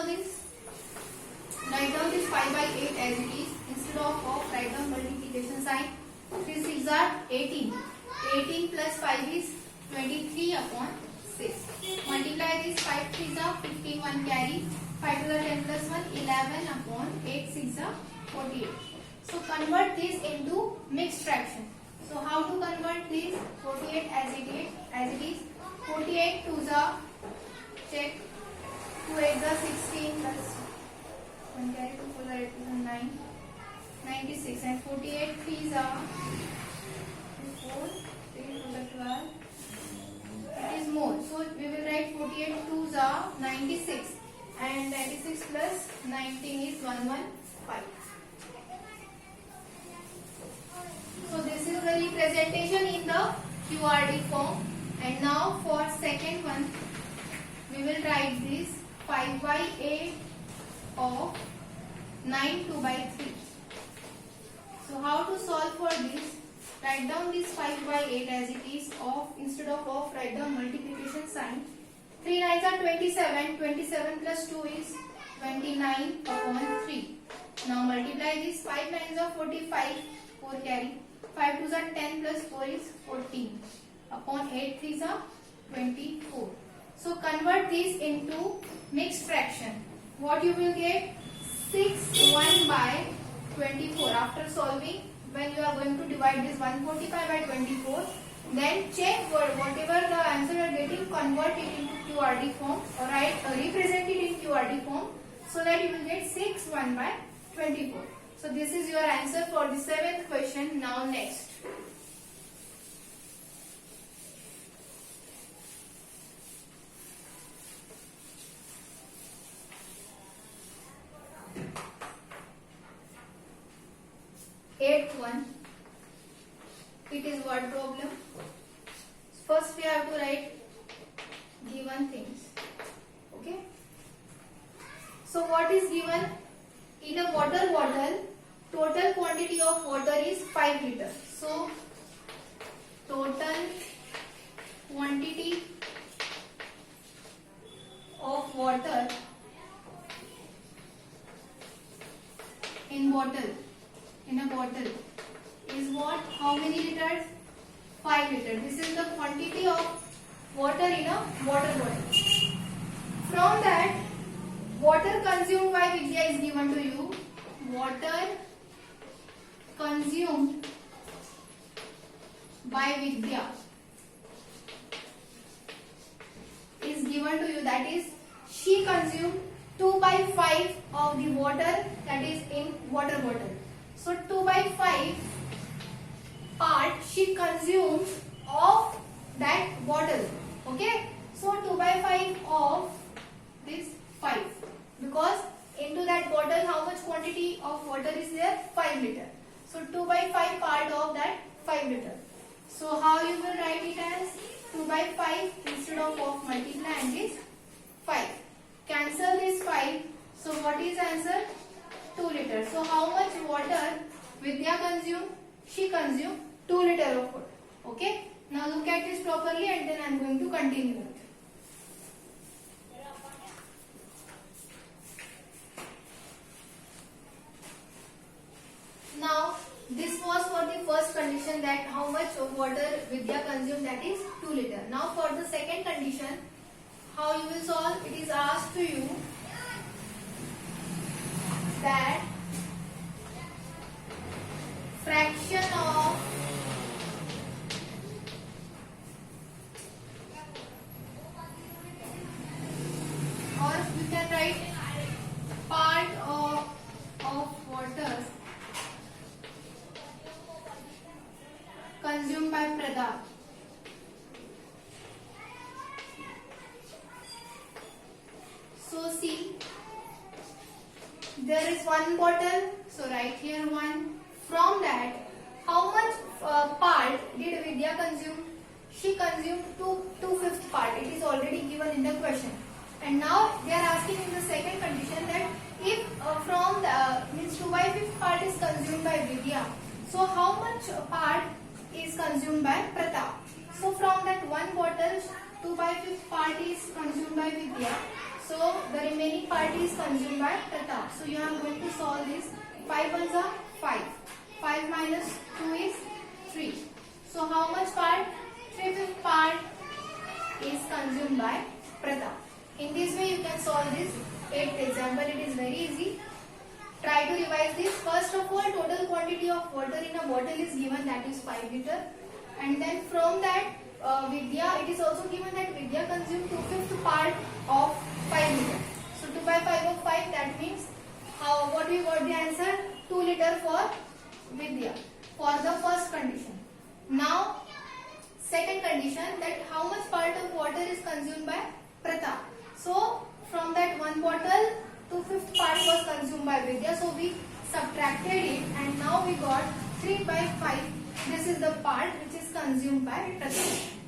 solve this. Write down this 5 by 8 as it is. Instead of write down multiplication sign. 3 6 are 18. 18 plus 5 is 23 upon 6. Multiply this 5 3 are 15, 1 carry. 5 to the 10 plus 1, 11 upon 8 6 are 48. So convert this into mixed fraction. So how to convert this 48 as it is 48 2s are check 2 8s are 16 plus 1 carry 2 4 are 8 is 9 96 and 48 3s are 4 3 to the 12 it is more. So we will write 48 2s are 96 and 96 plus 19 is 115. So this is the representation in the QRD form. And now for second one, we will write this 5 by 8 of 9 2 by 3. So how to solve for this? Write down this 5 by 8 as it is of, instead of write down multiplication sign. 3 9s are 27, 27 plus 2 is 29 upon 3. Now multiply this 5 9s are 45, 4 carry. 5 2s are 10 plus 4 is 14 upon 8 3s are 24. So convert this into mixed fraction. What you will get? 6 1 by 24. After solving, when you are going to divide this 145 by 24, then check for whatever the answer you are getting, convert it into QRD form or represent it in QRD form so that you will get 6 1 by 24. So this is your answer for the 7th question. Now next. Eighth one. It is word problem. First we have to write given things. Okay. So what is given? In a water bottle, total quantity of water is 5 liters. So total quantity of water in a bottle is what? How many liters? 5 liters. This is the quantity of water in a water bottle. From that, water consumed by Vidya is given to you. Water consumed by Vidya is given to you. That is, she consumed 2 by 5 of the water that is in water bottle. So 2 by 5 part she consumed of that bottle. Okay. So 2 by 5 of this 5. Because into that bottle how much quantity of water is there? 5 liter. So 2 by 5 part of that 5 liter. So how you will write it as 2 by 5 instead of multiply and this 5. Cancel this 5. So what is answer? 2 liters. So how much water Vidya consumed? She consumed 2 liter of water. Okay. Now look at this properly and then I am going to continue it. Now this was for the first condition, that how much of water Vidya consumed, that is 2 liter. Now for the second condition, how you will solve? It is asked to you that fraction of or you can write part of water consumed by Pradap. So see, there is one bottle, so write here 1. From that, how much part did Vidya consume? She consumed 2/5 part. It is already given in the question. And now they are asking in the second condition that if from the means 2/5 part is consumed by Vidya, so how much part is consumed by Pratap? So from that one bottle, 2/5 part is consumed by Vidya. So the remaining part is consumed by Pratap. So you are going to solve this. 5 ones are 5. 5 minus 2 is 3. So how much part? 3/5 part is consumed by Pratap. In this way you can solve this 8th example. It is very easy. Try to revise this. First of all, total quantity of water in a bottle is given, that is 5 liter. And then from that, Vidya, it is also given that Vidya consumed 2/5 part of 5 liter. So 2 by 5 of 5, that means what we got the answer? 2 liter for Vidya for the first condition. Now second condition, that how much part of water is consumed by Pratap. So from that one bottle, 2/5 part was consumed by Vidya. So we subtracted it and now we got 3 by 5. This is the part which is consumed by Pratap.